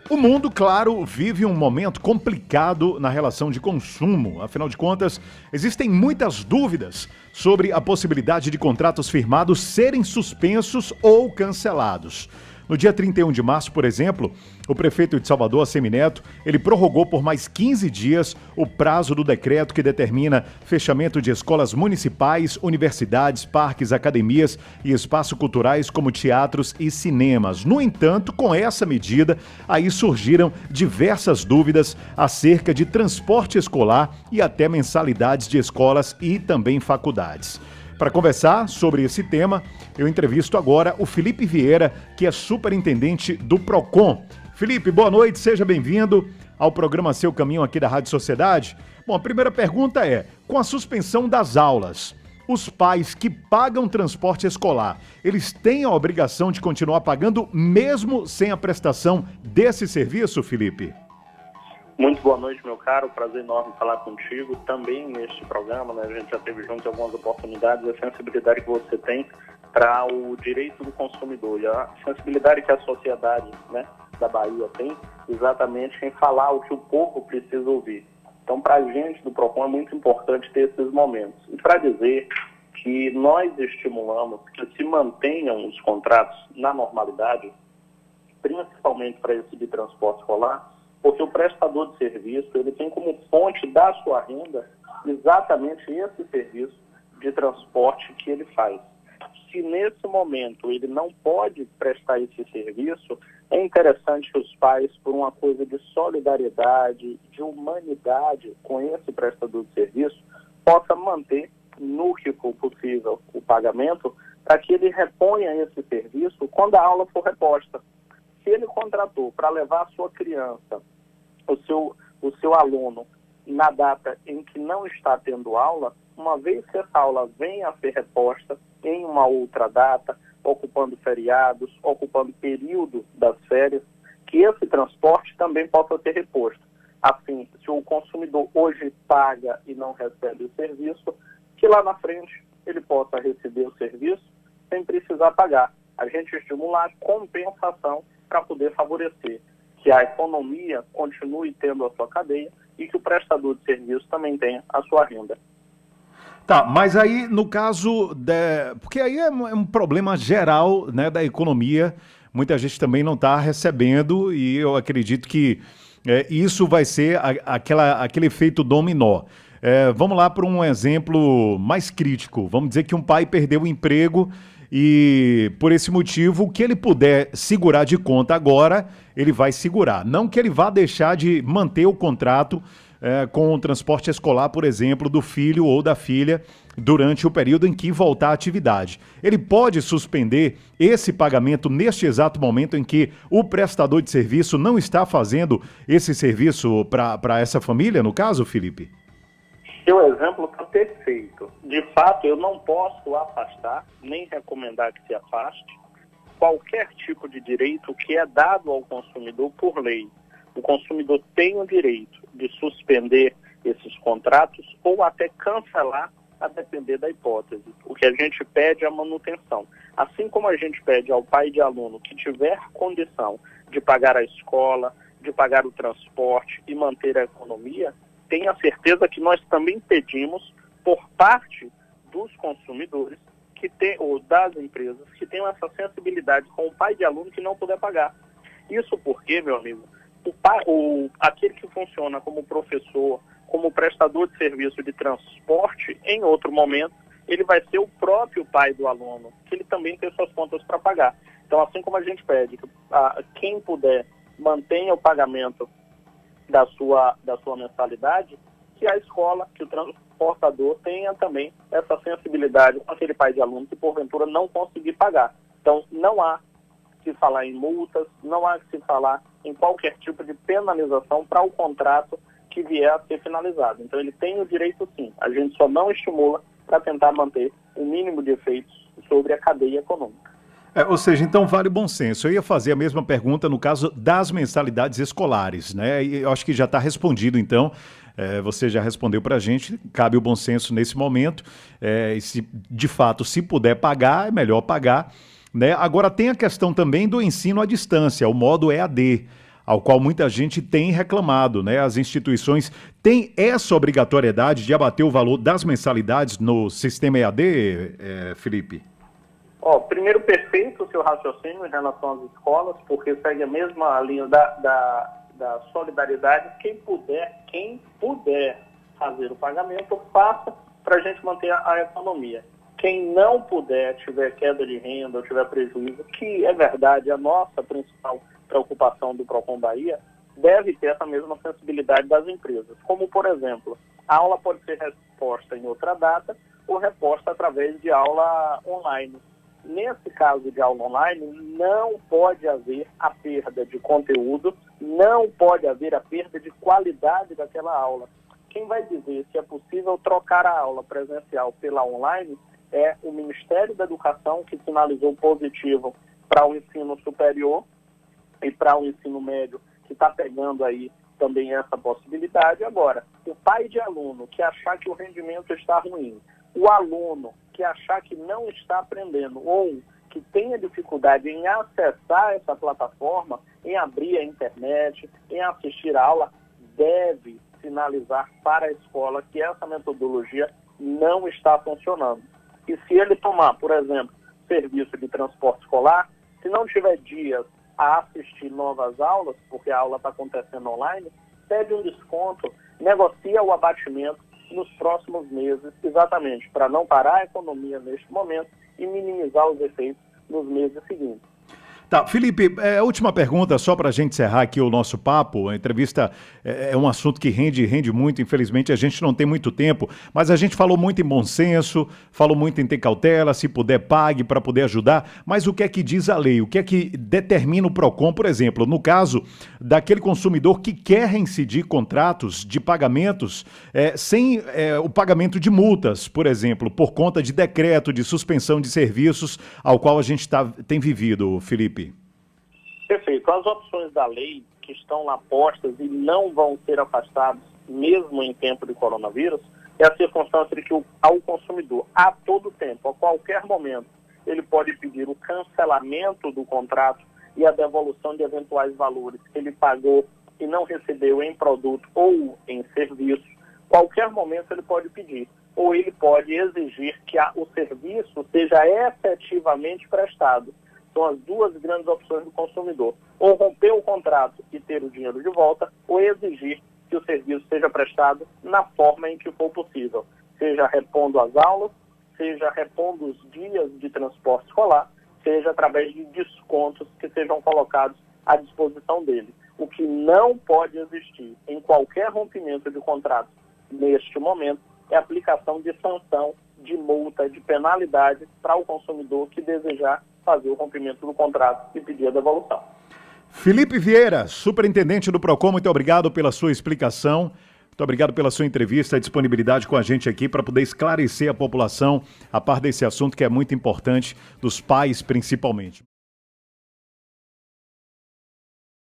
O mundo, claro, vive um momento complicado na relação de consumo. Afinal de contas, existem muitas dúvidas sobre a possibilidade de contratos firmados serem suspensos ou cancelados. No dia 31 de março, por exemplo, o prefeito de Salvador, Assemineto, ele prorrogou por mais 15 dias o prazo do decreto que determina fechamento de escolas municipais, universidades, parques, academias e espaços culturais como teatros e cinemas. No entanto, com essa medida, aí surgiram diversas dúvidas acerca de transporte escolar e até mensalidades de escolas e também faculdades. Para conversar sobre esse tema, eu entrevisto agora o Felipe Vieira, que é superintendente do Procon. Felipe, boa noite, seja bem-vindo ao programa Seu Caminho aqui da Rádio Sociedade. Bom, a primeira pergunta é, com a suspensão das aulas, os pais que pagam transporte escolar, eles têm a obrigação de continuar pagando mesmo sem a prestação desse serviço, Felipe? Muito boa noite, meu caro. Prazer enorme falar contigo. Também neste programa, né, a gente já teve junto algumas oportunidades, a sensibilidade que você tem para o direito do consumidor e a sensibilidade que a sociedade, né, da Bahia tem exatamente em falar o que o povo precisa ouvir. Então, para a gente do Procon é muito importante ter esses momentos. E para dizer que nós estimulamos que se mantenham os contratos na normalidade, principalmente para esse de transporte escolar, porque o prestador de serviço, ele tem como fonte da sua renda exatamente esse serviço de transporte que ele faz. Se nesse momento ele não pode prestar esse serviço, é interessante que os pais, por uma coisa de solidariedade, de humanidade com esse prestador de serviço, possa manter, no que for possível, o pagamento, para que ele reponha esse serviço quando a aula for reposta. Se ele contratou para levar a sua criança, o seu aluno, na data em que não está tendo aula, uma vez que essa aula venha a ser reposta em uma outra data, ocupando feriados, ocupando período das férias, que esse transporte também possa ser reposto. Assim, se o consumidor hoje paga e não recebe o serviço, que lá na frente ele possa receber o serviço sem precisar pagar. A gente estimula a compensação para poder favorecer que a economia continue tendo a sua cadeia e que o prestador de serviço também tenha a sua renda. Tá, mas aí no caso, porque aí é um problema geral, né, da economia, muita gente também não está recebendo e eu acredito que isso vai ser aquele efeito dominó. Vamos lá para um exemplo mais crítico, vamos dizer que um pai perdeu o emprego e por esse motivo, o que ele puder segurar de conta agora, ele vai segurar. Não que ele vá deixar de manter o contrato com o transporte escolar, por exemplo, do filho ou da filha durante o período em que voltar à atividade. Ele pode suspender esse pagamento neste exato momento em que o prestador de serviço não está fazendo esse serviço para essa família, no caso, Felipe? Seu exemplo está perfeito. De fato, eu não posso afastar, nem recomendar que se afaste, qualquer tipo de direito que é dado ao consumidor por lei. O consumidor tem o direito de suspender esses contratos ou até cancelar, a depender da hipótese. O que a gente pede é a manutenção. Assim como a gente pede ao pai de aluno que tiver condição de pagar a escola, de pagar o transporte e manter a economia, tenha certeza que nós também pedimos por parte dos consumidores ou das empresas que tenham essa sensibilidade com o pai de aluno que não puder pagar. Isso porque, meu amigo, aquele que funciona como professor, como prestador de serviço de transporte, em outro momento, ele vai ser o próprio pai do aluno, que ele também tem suas contas para pagar. Então, assim como a gente pede que quem puder mantenha o pagamento da sua mensalidade, que a escola, que o transportador tenha também essa sensibilidade com aquele pai de aluno que porventura não conseguir pagar. Então, não há que se falar em multas, não há que se falar em qualquer tipo de penalização para o contrato que vier a ser finalizado. Então, ele tem o direito sim, a gente só não estimula para tentar manter o mínimo de efeitos sobre a cadeia econômica. Ou seja, então vale o bom senso. Eu ia fazer a mesma pergunta no caso das mensalidades escolares, né? E eu acho que já está respondido, então. Você já respondeu para a gente, cabe o bom senso nesse momento. E se, de fato, se puder pagar, é melhor pagar, né? Agora tem a questão também do ensino à distância, o modo EAD. ao qual muita gente tem reclamado, né? As instituições têm essa obrigatoriedade de abater o valor das mensalidades no sistema EAD, Felipe? Primeiro, perfeito o seu raciocínio em relação às escolas, porque segue a mesma linha da solidariedade. Quem puder fazer o pagamento, faça para a gente manter a economia. Quem não puder, tiver queda de renda ou tiver prejuízo, que é verdade, a nossa principal preocupação do Procon Bahia, deve ter essa mesma sensibilidade das empresas. Como, por exemplo, a aula pode ser reposta em outra data ou reposta através de aula online. Nesse caso de aula online, não pode haver a perda de conteúdo, não pode haver a perda de qualidade daquela aula. Quem vai dizer se é possível trocar a aula presencial pela online é o Ministério da Educação, que sinalizou positivo para o ensino superior e para o ensino médio, que está pegando aí também essa possibilidade. Agora, o pai de aluno que achar que o rendimento está ruim, o aluno que achar que não está aprendendo ou que tenha dificuldade em acessar essa plataforma, em abrir a internet, em assistir a aula, deve sinalizar para a escola que essa metodologia não está funcionando. E se ele tomar, por exemplo, serviço de transporte escolar, se não tiver dias a assistir novas aulas, porque a aula está acontecendo online, pede um desconto, negocia o abatimento nos próximos meses, exatamente para não parar a economia neste momento e minimizar os efeitos nos meses seguintes. Tá, Felipe, última pergunta, só para a gente encerrar aqui o nosso papo. A entrevista é um assunto que rende muito, infelizmente a gente não tem muito tempo, mas a gente falou muito em bom senso, falou muito em ter cautela, se puder pague para poder ajudar, mas o que é que diz a lei? O que é que determina o Procon, por exemplo, no caso daquele consumidor que quer reincidir contratos de pagamentos sem o pagamento de multas, por exemplo, por conta de decreto de suspensão de serviços ao qual a gente tem vivido, Felipe? Perfeito. As opções da lei que estão lá postas e não vão ser afastadas mesmo em tempo de coronavírus é a circunstância de que ao consumidor, a todo tempo, a qualquer momento, ele pode pedir o cancelamento do contrato e a devolução de eventuais valores que ele pagou e não recebeu em produto ou em serviço. Qualquer momento ele pode pedir. Ou ele pode exigir que o serviço seja efetivamente prestado. São as duas grandes opções do consumidor. Ou romper o contrato e ter o dinheiro de volta, ou exigir que o serviço seja prestado na forma em que for possível. Seja repondo as aulas, seja repondo os dias de transporte escolar, seja através de descontos que sejam colocados à disposição dele. O que não pode existir em qualquer rompimento de contrato neste momento é a aplicação de sanção, de multa, de penalidade para o consumidor que desejar fazer o cumprimento do contrato e pedir a devolução. Felipe Vieira, superintendente do Procon, muito obrigado pela sua explicação, muito obrigado pela sua entrevista, a disponibilidade com a gente aqui para poder esclarecer a população a par desse assunto que é muito importante, dos pais principalmente.